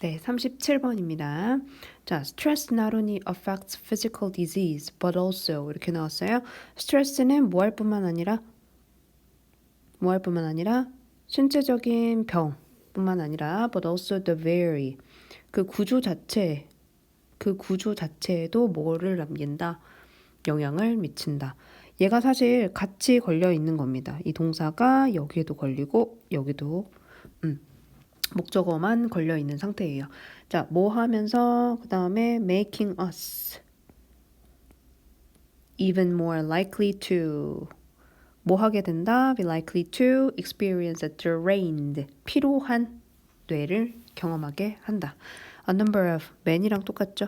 네, 37번입니다. 자, stress not only affects physical disease, but also 이렇게 나왔어요. 스트레스는 뭐 할 뿐만 아니라 신체적인 병뿐만 아니라 but also the very 그 구조 자체에도 뭐를 남긴다? 영향을 미친다. 얘가 사실 같이 걸려 있는 겁니다. 이 동사가 여기에도 걸리고 여기도 목적어만 걸려 있는 상태예요. 자, 뭐 하면서 그 다음에 making us even more likely to 뭐 하게 된다? be likely to experience a drained 피로한 뇌를 경험하게 한다. A number of man이랑 똑같죠?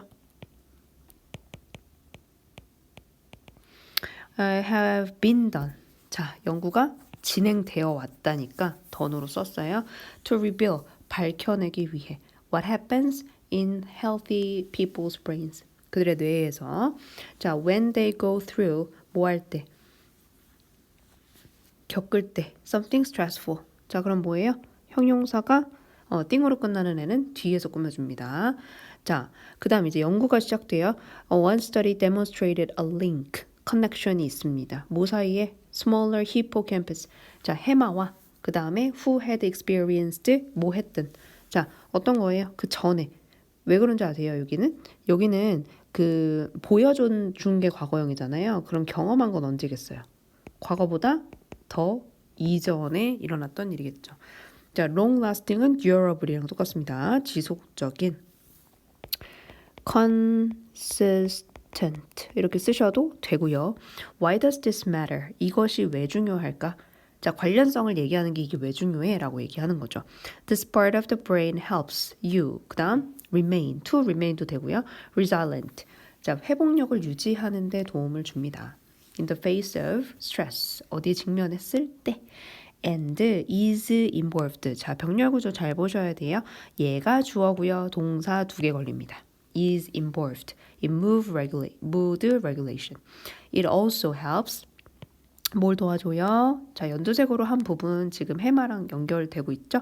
have been done. 자, 연구가 진행되어 왔다니까 던으로 썼어요. To reveal, 밝혀내기 위해. What happens in healthy people's brains. 그들의 뇌에서. 자, when they go through, 뭐 할 때? 겪을 때. Something stressful. 자, 그럼 뭐예요? 형용사가 띵으로 끝나는 애는 뒤에서 꾸며줍니다. 자, 그 다음 이제 연구가 시작돼요. One study demonstrated a link. 커넥션이 있습니다. 뭐 사이에? Smaller hippocampus. 자, 해마와 그 다음에 who had experienced 뭐 했든. 자, 어떤 거예요? 그 전에. 왜 그런지 아세요? 여기는 그 보여준 게 과거형이잖아요. 그럼 경험한 건 언제겠어요? 과거보다 더 이전에 일어났던 일이겠죠. 자, long lasting은 durable이랑 똑같습니다. 지속적인. consistent 이렇게 쓰셔도 되고요. Why does this matter? 이것이 왜 중요할까? 자, 관련성을 얘기하는 게 이게 왜 중요해? 라고 얘기하는 거죠. This part of the brain helps you. 그 다음 remain, to remain도 되고요. resilient. 자, 회복력을 유지하는 데 도움을 줍니다. In the face of stress. 어디에 직면했을 때. and is involved. 자, 병렬 구조 잘 보셔야 돼요. 얘가 주어고요. 동사 2개 걸립니다. is involved in mood regulation. It also helps. 뭘 도와줘요? 자, 연두색으로 한 부분 지금 해마랑 연결되고 있죠?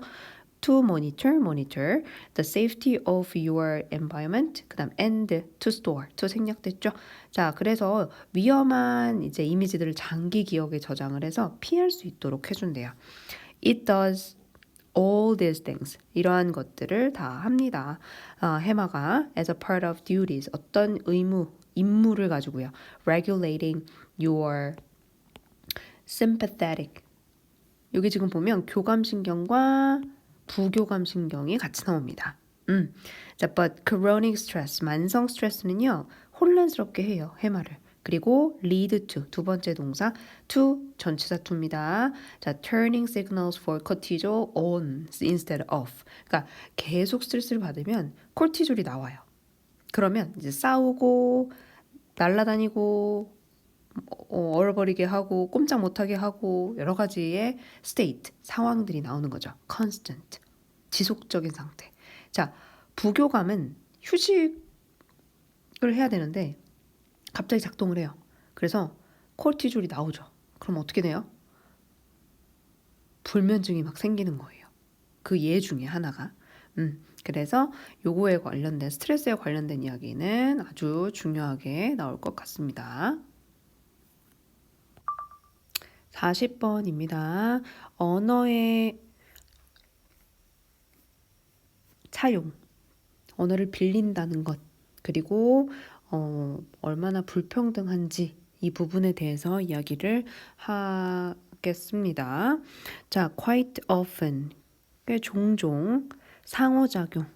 To monitor the safety of your environment. 그 다음 and to store, to 생략됐죠? 자, 그래서 위험한 이제 이미지들을 장기 기억에 저장을 해서 피할 수 있도록 해준대요. It does all these things. 이러한 것들을 다 합니다. 해마가 as a part of duties. 어떤 임무를 가지고요. Regulating your sympathetic. 여기 지금 보면 교감신경과 부교감신경이 같이 나옵니다. 자, but chronic stress, 만성 스트레스는요, 혼란스럽게 해요, 해마를. 그리고 lead to, 두 번째 동사, to, 전치사 to입니다. 자, turning signals for cortisol on instead of. 그러니까 계속 스트레스를 받으면 코르티졸이 나와요. 그러면 이제 싸우고, 날아다니고, 얼어버리게 하고 꼼짝 못하게 하고 여러 가지의 state, 상황들이 나오는 거죠. constant, 지속적인 상태. 자, 부교감은 휴식을 해야 되는데 갑자기 작동을 해요. 그래서 코르티졸이 나오죠. 그럼 어떻게 돼요? 불면증이 막 생기는 거예요. 그 예 중에 하나가. 그래서 요거에 관련된 스트레스에 관련된 이야기는 아주 중요하게 나올 것 같습니다. 40번입니다. 언어의 차용, 언어를 빌린다는 것, 그리고 얼마나 불평등한지 이 부분에 대해서 이야기를 하겠습니다. 자, quite often, 꽤 종종 상호작용,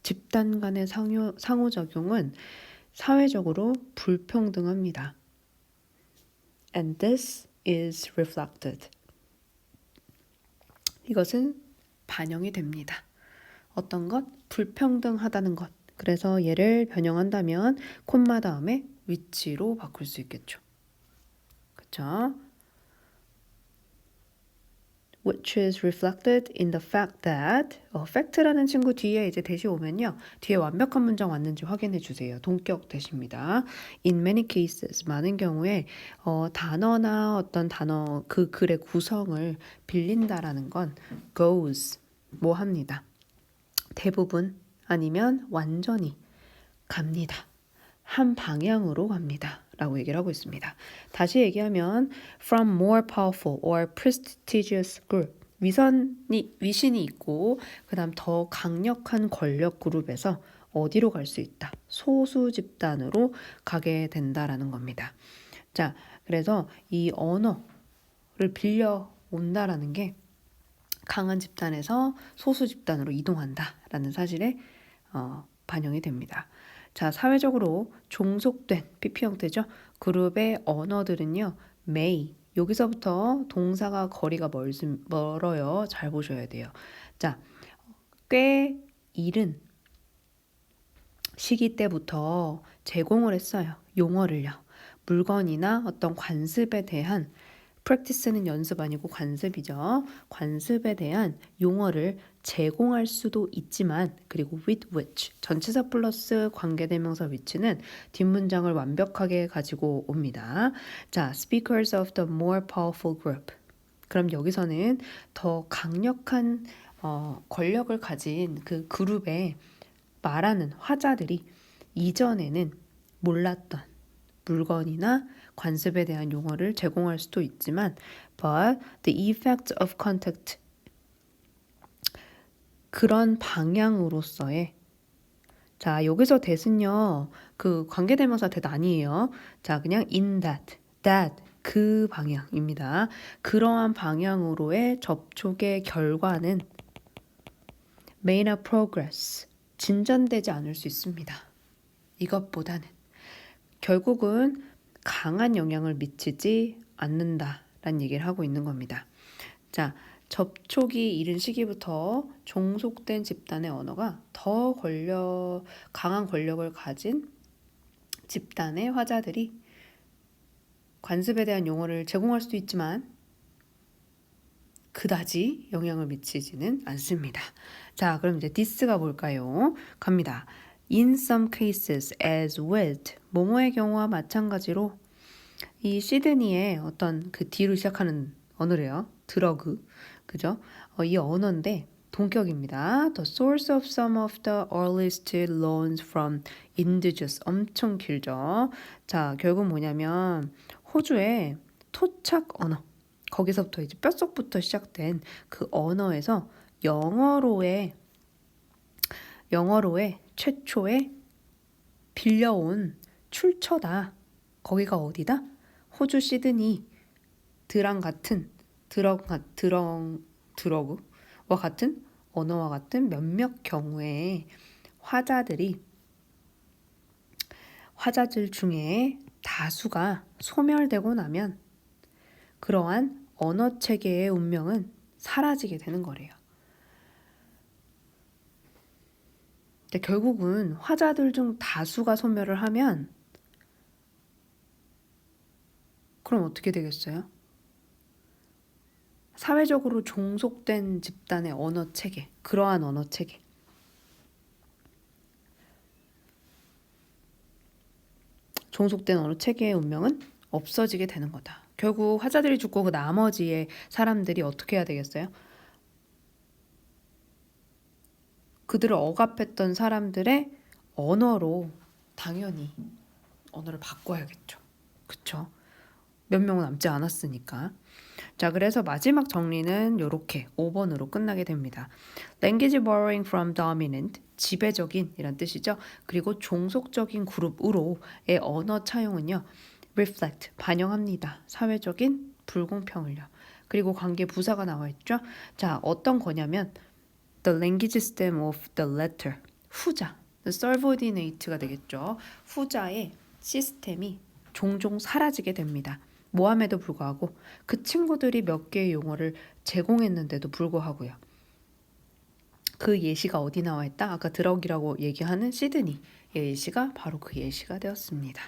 집단 간의 상호작용은 사회적으로 불평등합니다. And this is reflected. 이것은 반영이 됩니다. 어떤 것? 불평등하다는 것. 그래서 얘를 변형한다면 콤마 다음에 위치로 바꿀 수 있겠죠. 그렇죠? Which is reflected in the fact that fact라는 친구 뒤에 이제 대시 오면요. 뒤에 완벽한 문장 왔는지 확인해 주세요. 동격 대시입니다. In many cases, 많은 경우에 단어나 어떤 단어 그 글의 구성을 빌린다라는 건 goes 뭐 합니다. 대부분 아니면 완전히 갑니다. 한 방향으로 갑니다. 라고 얘기를 하고 있습니다. 다시 얘기하면 from more powerful or prestigious group 위신이 있고 그 다음 더 강력한 권력 그룹에서 어디로 갈 수 있다. 소수 집단으로 가게 된다라는 겁니다. 자, 그래서 이 언어를 빌려 온다라는 게 강한 집단에서 소수 집단으로 이동한다라는 사실에 반영이 됩니다. 자, 사회적으로 종속된 PP 형태죠. 그룹의 언어들은요. may 여기서부터 동사가 거리가 멀어요. 잘 보셔야 돼요. 자, 꽤 이른 시기 때부터 제공을 했어요. 용어를요. 물건이나 어떤 관습에 대한 practice는 연습 아니고 관습이죠. 관습에 대한 용어를 제공할 수도 있지만 그리고 with which 전치사 플러스 관계대명사 which는 뒷문장을 완벽하게 가지고 옵니다. 자, speakers of the more powerful group. 그럼 여기서는 더 강력한 권력을 가진 그 그룹에 말하는 화자들이 이전에는 몰랐던 물건이나 관습에 대한 용어를 제공할 수도 있지만 but the effect of contact 그런 방향으로서의 자 여기서 that은요 그 관계대명사 that 아니에요. 자 그냥 in that 그 방향입니다. 그러한 방향으로의 접촉의 결과는 made a progress 진전되지 않을 수 있습니다. 이것보다는 결국은 강한 영향을 미치지 않는다라는 얘기를 하고 있는 겁니다. 자, 접촉이 이른 시기부터 종속된 집단의 언어가 더 강한 권력을 가진 집단의 화자들이 관습에 대한 용어를 제공할 수도 있지만 그다지 영향을 미치지는 않습니다. 자, 그럼 이제 this가 뭘까요? 갑니다. In some cases, as with 뭐뭐의 경우와 마찬가지로 이 시드니의 어떤 그 D로 시작하는 언어래요. 드러그, 그죠? 이 언어인데 동격입니다. The source of some of the earliest loans from indigenous 엄청 길죠. 자, 결국 뭐냐면 호주의 토착 언어 거기서부터 이제 뼛속부터 시작된 그 언어에서 영어로의 최초의 빌려온 출처다. 거기가 어디다? 호주 시드니 드러그와 같은 언어와 같은 몇몇 경우에 화자들 중에 다수가 소멸되고 나면 그러한 언어 체계의 운명은 사라지게 되는 거래요. 근데 결국은 화자들 중 다수가 소멸을 하면 그럼 어떻게 되겠어요? 사회적으로 종속된 집단의 언어 체계, 그러한 언어 체계. 종속된 언어 체계의 운명은 없어지게 되는 거다. 결국 화자들이 죽고 그 나머지의 사람들이 어떻게 해야 되겠어요? 그들을 억압했던 사람들의 언어로 당연히 언어를 바꿔야겠죠. 그쵸? 몇 명은 남지 않았으니까. 자, 그래서 마지막 정리는 이렇게 5번으로 끝나게 됩니다. Language borrowing from dominant, 지배적인 이란 뜻이죠. 그리고 종속적인 그룹으로의 언어 차용은요. reflect, 반영합니다. 사회적인 불공평을요. 그리고 관계 부사가 나와 있죠. 자, 어떤 거냐면 the language system of the latter, 후자, the subordinate가 되겠죠. 후자의 시스템이 종종 사라지게 됩니다. 모함에도 불구하고 그 친구들이 몇 개의 용어를 제공했는데도 불구하고요. 그 예시가 어디 나와 있다? 아까 드럭이라고 얘기하는 시드니 예시가 바로 그 예시가 되었습니다.